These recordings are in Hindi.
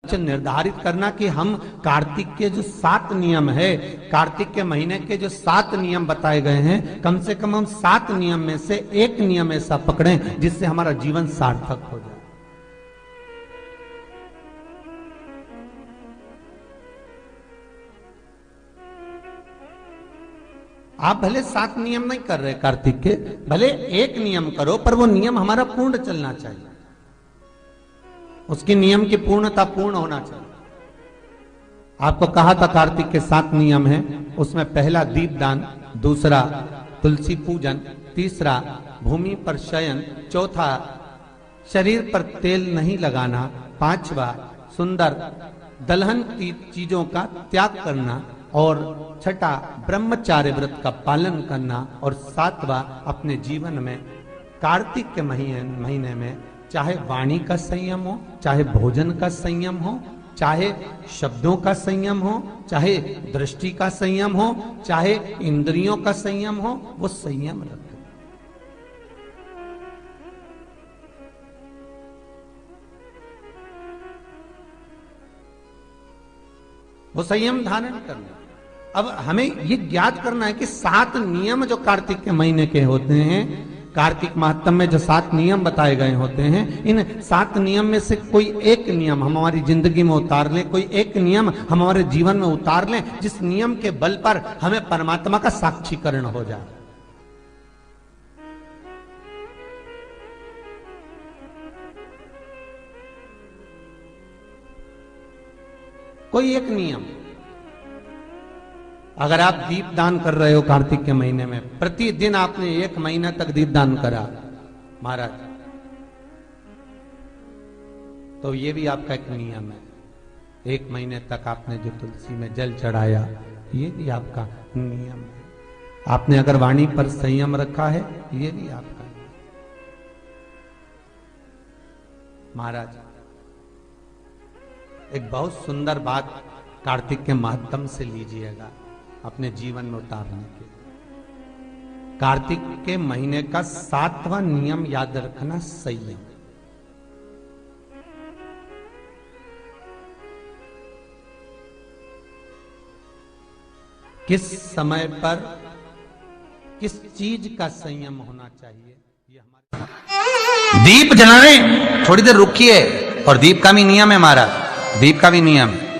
निर्धारित करना कि हम कार्तिक के जो 7 नियम है, कार्तिक के महीने के जो 7 नियम बताए गए हैं, कम से कम हम 7 नियम में से एक नियम ऐसा पकड़ें जिससे हमारा जीवन सार्थक हो जाए। आप भले 7 नियम नहीं कर रहे कार्तिक के, भले एक नियम करो, पर वो नियम हमारा पूर्ण चलना चाहिए, उसकी नियम की पूर्णता पूर्ण होना चाहिए। आपको कहा था कार्तिक के 7 नियम हैं, उसमें पहला दीपदान, दूसरा तुलसी पूजन, तीसरा भूमि पर शयन, चौथा शरीर पर तेल नहीं लगाना, पांचवा सुंदर दलहन चीजों का त्याग करना, और छठा ब्रह्मचार्य व्रत का पालन करना, और 7वां अपने जीवन में कार्तिक के महीने में चाहे वाणी का संयम हो, चाहे भोजन का संयम हो, चाहे शब्दों का संयम हो, चाहे दृष्टि का संयम हो, चाहे इंद्रियों का संयम हो, वो संयम रखें। वो संयम धारण करना। अब हमें ये ज्ञात करना है कि 7 नियम जो कार्तिक के महीने के होते हैं, कार्तिक माहात्म्य में जो 7 नियम बताए गए होते हैं, इन 7 नियम में से कोई एक नियम हम हमारी जिंदगी में उतार लें, कोई एक नियम हम हमारे जीवन में उतार लें, जिस नियम के बल पर हमें परमात्मा का साक्षीकरण हो जाए। कोई एक नियम। अगर आप दीप दान कर रहे हो कार्तिक के महीने में, प्रतिदिन आपने 1 महीना तक दीप दान करा महाराज, तो ये भी आपका एक नियम है। 1 महीने तक आपने जो तुलसी में जल चढ़ाया, ये भी आपका नियम है। आपने अगर वाणी पर संयम रखा है, ये भी आपका महाराज। एक बहुत सुंदर बात कार्तिक के माध्यम से लीजिएगा अपने जीवन में उतारने के। कार्तिक के महीने का 7वां नियम याद रखना, संयम। किस समय पर किस चीज का संयम होना चाहिए, ये हमारे। दीप जलाने थोड़ी देर रुकिए, और दीप का भी नियम है हमारा, दीप का भी नियम है।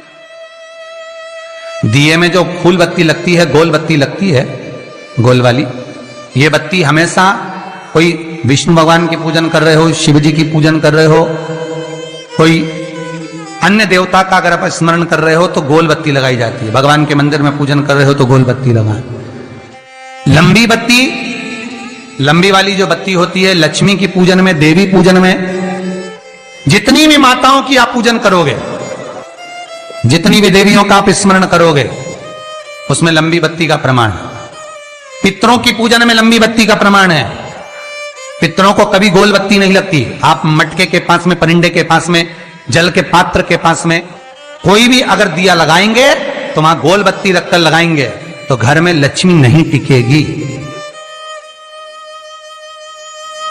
दिए में जो फूल बत्ती लगती है, गोल बत्ती लगती है, गोल वाली, ये बत्ती हमेशा कोई विष्णु भगवान की पूजन कर रहे हो, शिव जी की पूजन कर रहे हो, कोई अन्य देवता का अगर आप स्मरण कर रहे हो तो गोल बत्ती लगाई जाती है। भगवान के मंदिर में पूजन कर रहे हो तो गोल बत्ती लगाएं। लंबी बत्ती, लंबी वाली जो बत्ती होती है, लक्ष्मी की पूजन में, देवी पूजन में, जितनी भी माताओं की आप पूजन करोगे, जितनी भी देवियों का आप स्मरण करोगे, उसमें लंबी बत्ती का प्रमाण है। पितरों की पूजन में लंबी बत्ती का प्रमाण है। पितरों को कभी गोल बत्ती नहीं लगती। आप मटके के पास में, परिंदे के पास में, जल के पात्र के पास में कोई भी अगर दिया लगाएंगे तो वहां गोल बत्ती रखकर लगाएंगे तो घर में लक्ष्मी नहीं टिकेगी।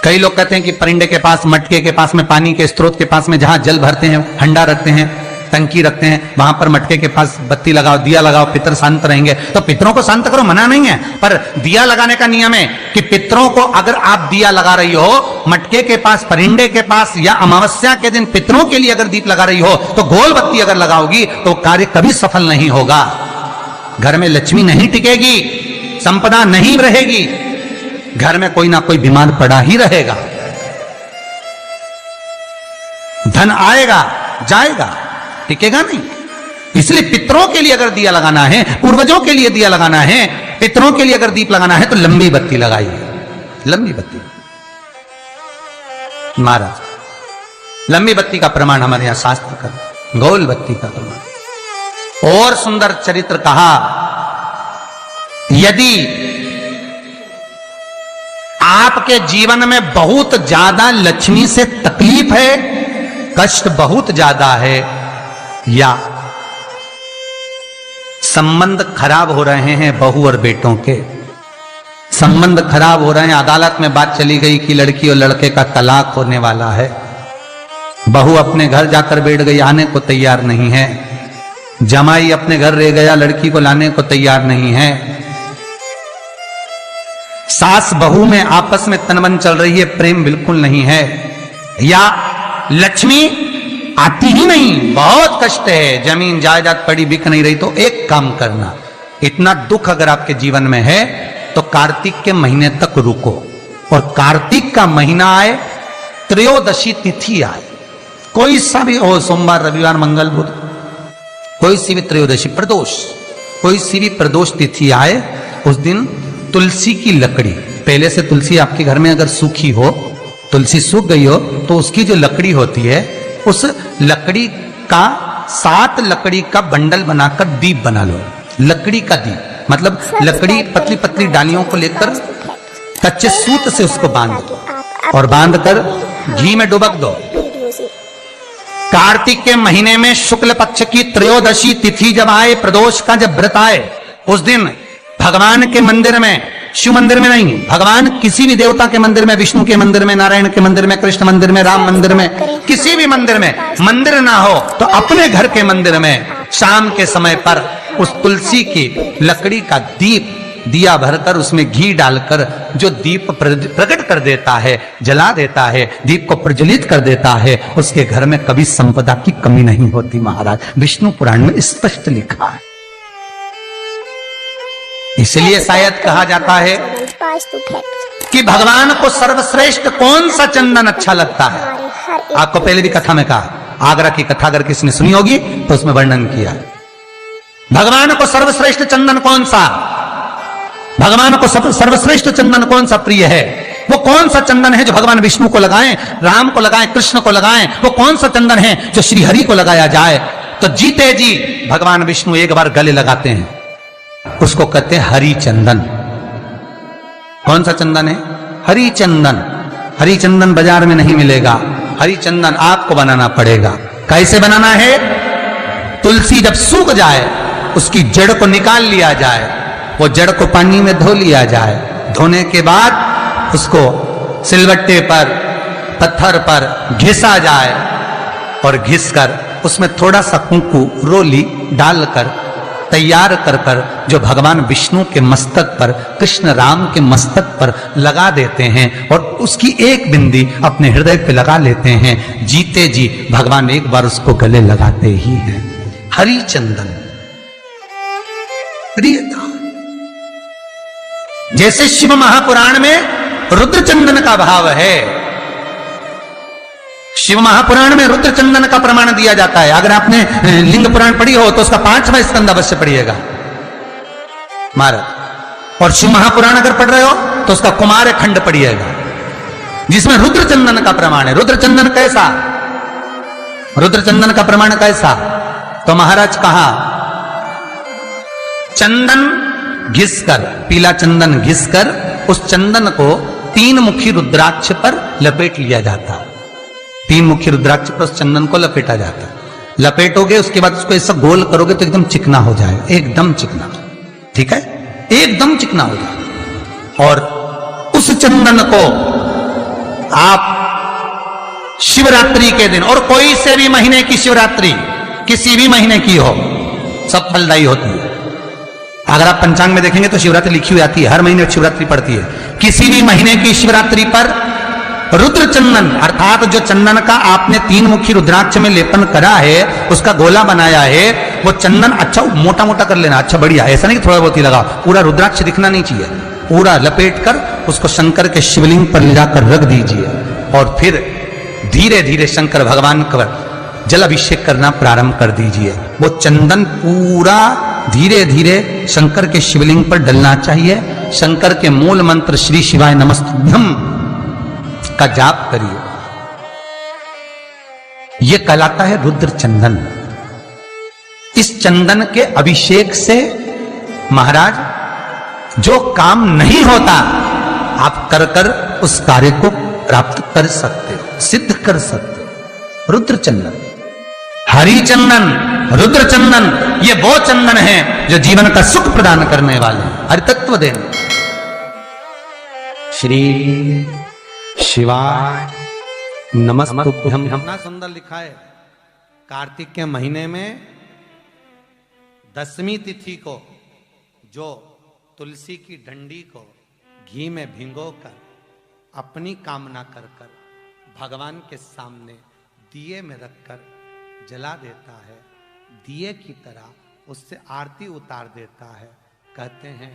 कई लोग कहते हैं कि परिंदे के पास, मटके के पास में, पानी के स्रोत के पास में जहां जल भरते हैं, हंडा रखते हैं, टंकी रखते हैं, वहां पर मटके के पास बत्ती लगाओ, दिया लगाओ, पितर शांत रहेंगे। तो पितरों को शांत करो, मना नहीं है, पर दिया लगाने का नियम है कि पितरों को अगर आप दिया लगा रही हो मटके के पास, परिंदे के पास, या अमावस्या के दिन पितरों के लिए अगर दीप लगा रही हो, तो गोल बत्ती अगर लगाओगी तो कार्य कभी सफल नहीं होगा। घर में लक्ष्मी नहीं टिकेगी, संपदा नहीं रहेगी, घर में कोई ना कोई बीमार पड़ा ही रहेगा, धन आएगा जाएगा, टिकेगा नहीं। इसलिए पितरों के लिए अगर दिया लगाना है, पूर्वजों के लिए दिया लगाना है, पितरों के लिए अगर दीप लगाना है, तो लंबी बत्ती लगाइए, लंबी बत्ती। महाराज, लंबी बत्ती का प्रमाण हमारे यहां शास्त्र का, गोल बत्ती का प्रमाण। और सुंदर चरित्र कहा, यदि आपके जीवन में बहुत ज्यादा लक्ष्मी से तकलीफ है, कष्ट बहुत ज्यादा है, या संबंध खराब हो रहे हैं बहू और बेटों के, संबंध खराब हो रहे हैं, अदालत में बात चली गई कि लड़की और लड़के का तलाक होने वाला है, बहू अपने घर जाकर बैठ गई, आने को तैयार नहीं है। जमाई अपने घर रह गया, लड़की को लाने को तैयार नहीं है। सास बहू में आपस में तनमन चल रही है, प्रेम बिल्कुल नहीं है। या लक्ष्मी आती ही नहीं, बहुत कष्ट है, जमीन जायदाद पड़ी बिक नहीं रही। तो एक काम करना, इतना दुख अगर आपके जीवन में है तो कार्तिक के महीने तक रुको, और कार्तिक का महीना आए, त्रयोदशी तिथि आए, कोई सा भी हो, सोमवार, रविवार, मंगल, बुध, कोई सी भी त्रयोदशी, प्रदोष, कोई सी भी प्रदोष तिथि आए, उस दिन तुलसी की लकड़ी, पहले से तुलसी आपके घर में अगर सूखी हो, तुलसी सूख गई हो, तो उसकी जो लकड़ी होती है, उस लकड़ी का 7 लकड़ी का बंडल बनाकर दीप बना लो। लकड़ी का दीप मतलब लकड़ी पतली पतली डालियों को लेकर कच्चे सूत से उसको बांध दो, और बांधकर घी में डुबक दो। कार्तिक के महीने में शुक्ल पक्ष की त्रयोदशी तिथि जब आए, प्रदोष का जब व्रत आए, उस दिन भगवान के मंदिर में, शिव मंदिर में नहीं, भगवान किसी भी देवता के मंदिर में, विष्णु के मंदिर में, नारायण के मंदिर में, कृष्ण मंदिर में, राम मंदिर में, किसी भी मंदिर में, मंदिर ना हो तो अपने घर के मंदिर में शाम के समय पर उस तुलसी की लकड़ी का दीप, दिया भरकर उसमें घी डालकर जो दीप प्रकट कर देता है, जला देता है, दीप को प्रज्वलित कर देता है, उसके घर में कभी संपदा की कमी नहीं होती। महाराज, विष्णु पुराण में स्पष्ट लिखा है। इसलिए शायद कहा जाता है कि भगवान को सर्वश्रेष्ठ कौन सा चंदन अच्छा लगता है। आपको पहले भी कथा में कहा, आगरा की कथा अगर किसी ने सुनी होगी तो उसमें वर्णन किया, भगवान को सर्वश्रेष्ठ चंदन कौन सा, भगवान को सर्वश्रेष्ठ चंदन कौन सा प्रिय है, वो कौन सा चंदन है जो भगवान विष्णु को लगाएं, राम को लगाएं, कृष्ण को लगाएं, वो कौन सा चंदन है जो श्री हरि को लगाया जाए। तो जीते जी भगवान विष्णु एक बार गले लगाते हैं, उसको कहते हैं हरि चंदन। कौन सा चंदन है? हरि चंदन। हरि चंदन बाजार में नहीं मिलेगा, हरि चंदन आपको बनाना पड़ेगा। कैसे बनाना है? तुलसी जब सूख जाए उसकी जड़ को निकाल लिया जाए, वो जड़ को पानी में धो लिया जाए, धोने के बाद उसको सिलवट्टे पर, पत्थर पर घिसा जाए, और घिसकर उसमें थोड़ा सा कुंकू, रोली डालकर तैयार कर कर जो भगवान विष्णु के मस्तक पर, कृष्ण राम के मस्तक पर लगा देते हैं, और उसकी एक बिंदी अपने हृदय पे लगा लेते हैं। जीते जी भगवान एक बार उसको गले लगाते ही हैं। हरि चंदन प्रियता। जैसे शिव महापुराण में रुद्र चंदन का भाव है, शिव महापुराण में रुद्र चंदन का प्रमाण दिया जाता है। अगर आपने लिंग पुराण पढ़ी हो तो उसका 5वां स्कंद अवश्य पढ़िएगा महाराज, और शिव महापुराण अगर पढ़ रहे हो तो उसका कुमार खंड पढ़िएगा, जिसमें रुद्र चंदन का प्रमाण है। रुद्र चंदन कैसा? रुद्र चंदन का प्रमाण कैसा? तो महाराज कहा, चंदन घिसकर, पीला चंदन घिसकर उस चंदन को 3 मुखी रुद्राक्ष पर लपेट लिया जाता है। 3 मुखी रुद्राक्ष पर उस चंदन को लपेटा जाता है। लपेटोगे उसके बाद उसको ऐसा गोल करोगे तो एकदम चिकना हो जाएगा, एकदम चिकना, ठीक है, एकदम चिकना हो जाएगा। और उस चंदन को आप शिवरात्रि के दिन, और कोई से भी महीने की शिवरात्रि, किसी भी महीने की हो, सब फलदायी होती है। अगर आप पंचांग में देखेंगे तो शिवरात्रि लिखी हुई आती है, हर महीने शिवरात्रि पड़ती है। किसी भी महीने की शिवरात्रि पर रुद्र चंदन, अर्थात जो चंदन का आपने 3 मुखी रुद्राक्ष में लेपन करा है, उसका गोला बनाया है, वो चंदन अच्छा मोटा मोटा कर लेना, अच्छा बढ़िया, ऐसा नहीं कि थोड़ा बहुत ही लगा, पूरा रुद्राक्ष दिखना नहीं चाहिए, पूरा लपेट कर उसको शंकर के शिवलिंग पर ले जाकर रख दीजिए, और फिर धीरे धीरे शंकर भगवान का जल अभिषेक करना प्रारंभ कर दीजिए। वो चंदन पूरा धीरे धीरे शंकर के शिवलिंग पर डलना चाहिए। शंकर के मूल मंत्र श्री शिवाय नमस्तुभ्यं का जाप करिए। यह कहलाता है रुद्र चंदन। इस चंदन के अभिषेक से महाराज जो काम नहीं होता, आप कर कर उस कार्य को प्राप्त कर सकते हो, सिद्ध कर सकते हो। रुद्र चंदन, हरि चंदन, रुद्र चंदन, ये वो चंदन है जो जीवन का सुख प्रदान करने वाले, हरि तत्व देने। श्री शिवाय नमस्तुभ्यं। कितना सुंदर लिखा है। कार्तिक के महीने में 10वीं तिथि को जो तुलसी की डंडी को घी में भिगोकर अपनी कामना कर कर भगवान के सामने दिए में रखकर जला देता है, दिए की तरह उससे आरती उतार देता है, कहते हैं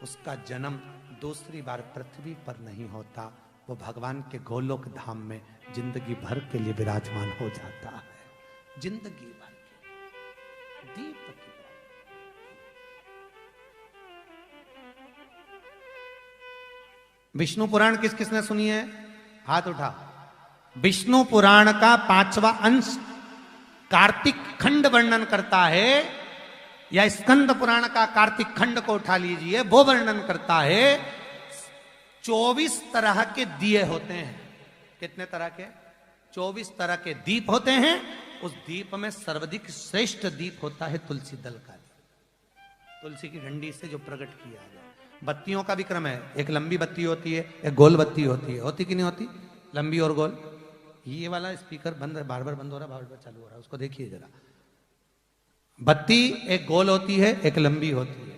उसका जन्म दूसरी बार पृथ्वी पर नहीं होता, वो भगवान के गोलोक धाम में जिंदगी भर के लिए विराजमान हो जाता है। जिंदगी भर के दीप की विष्णु पुराण किस किसने सुनी है? हाथ उठा। विष्णु पुराण का 5वां अंश कार्तिक खंड वर्णन करता है, या स्कंद पुराण का कार्तिक खंड को उठा लीजिए, वो वर्णन करता है 24 तरह के दिए होते हैं। कितने तरह के? 24 तरह के दीप होते हैं। उस दीप में सर्वाधिक श्रेष्ठ दीप होता है तुलसी दल का, तुलसी की डंडी से जो प्रकट किया गया। बत्तियों का भी क्रम है, एक लंबी बत्ती होती है, एक गोल बत्ती होती है। होती कि नहीं होती? लंबी और गोल। ये वाला स्पीकर बंद है, बार बार बंद हो रहा है, बार बार चालू हो रहा है, उसको देखिए जरा। बत्ती एक गोल होती है, एक लंबी होती है।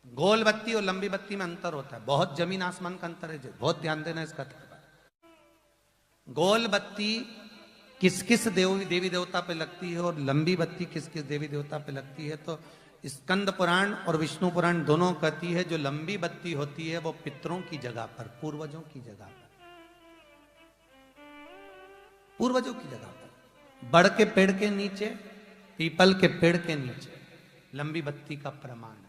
गोल बत्ती और लंबी बत्ती में अंतर होता है, बहुत जमीन आसमान का अंतर है, बहुत ध्यान देना इसका। गोल बत्ती किस किस देवी देवता पे लगती है और लंबी बत्ती किस किस देवी देवता पे लगती है, तो स्कंद पुराण और विष्णु पुराण दोनों कहती है जो लंबी बत्ती होती है वो पितरों की जगह पर, पूर्वजों की जगह पर, पूर्वजों की जगह पर, बड़ के पेड़ के नीचे, पीपल के पेड़ के नीचे लंबी बत्ती का प्रमाण है।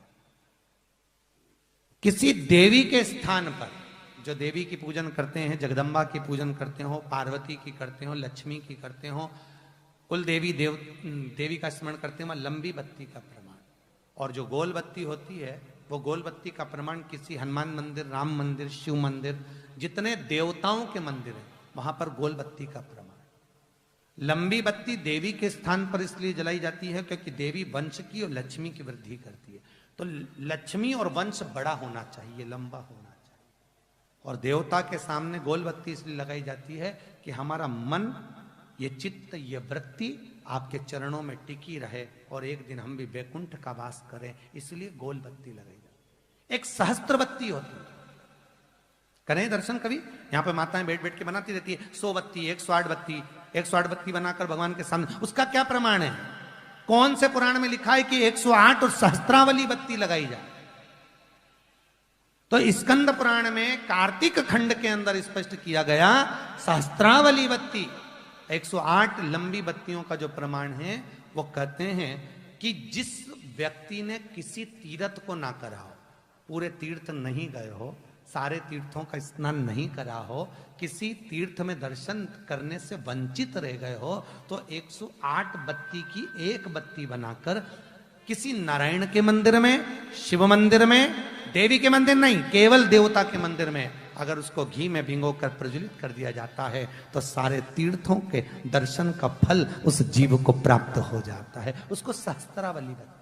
किसी देवी के स्थान पर, जो देवी की पूजन करते हैं, जगदम्बा की पूजन करते हो, पार्वती की करते हो, लक्ष्मी की करते हो, कुल देवी का स्मरण करते हो, लंबी बत्ती का प्रमाण। और जो गोल बत्ती होती है वो गोल बत्ती का प्रमाण किसी हनुमान मंदिर, राम मंदिर, शिव मंदिर, जितने देवताओं के मंदिर हैं वहां पर गोल बत्ती का प्रमाण। लंबी बत्ती देवी के स्थान पर इसलिए जलाई जाती है क्योंकि देवी वंश की और लक्ष्मी की वृद्धि करती है, तो लक्ष्मी और वंश बड़ा होना चाहिए, लंबा होना चाहिए। और देवता के सामने गोल बत्ती इसलिए लगाई जाती है कि हमारा मन, ये चित्त, ये वृत्ति आपके चरणों में टिकी रहे और एक दिन हम भी वैकुंठ का वास करें, इसलिए गोल बत्ती लगाई जाती है। एक सहस्त्र बत्ती होती है, करें दर्शन कभी? यहां पे माताएं बैठ बैठ के बनाती रहती है 100 बत्ती, 108 बत्ती, 108 बत्ती बनाकर भगवान के सामने। उसका क्या प्रमाण है? कौन से पुराण में लिखा है कि 108 और सहस्त्रावली बत्ती लगाई जाए? तो स्कंद पुराण में कार्तिक खंड के अंदर स्पष्ट किया गया सहस्त्रावली बत्ती, 108 लंबी बत्तियों का जो प्रमाण है, वो कहते हैं कि जिस व्यक्ति ने किसी तीर्थ को ना करा हो, पूरे तीर्थ नहीं गए हो, सारे तीर्थों का स्नान नहीं करा हो, किसी तीर्थ में दर्शन करने से वंचित रह गए हो, तो 108 बत्ती की एक बत्ती बनाकर किसी नारायण के मंदिर में, शिव मंदिर में, देवी के मंदिर नहीं, केवल देवता के मंदिर में अगर उसको घी में भिगोकर प्रज्वलित कर दिया जाता है तो सारे तीर्थों के दर्शन का फल उस जीव को प्राप्त हो जाता है। उसको सहस्त्रावली बत्ती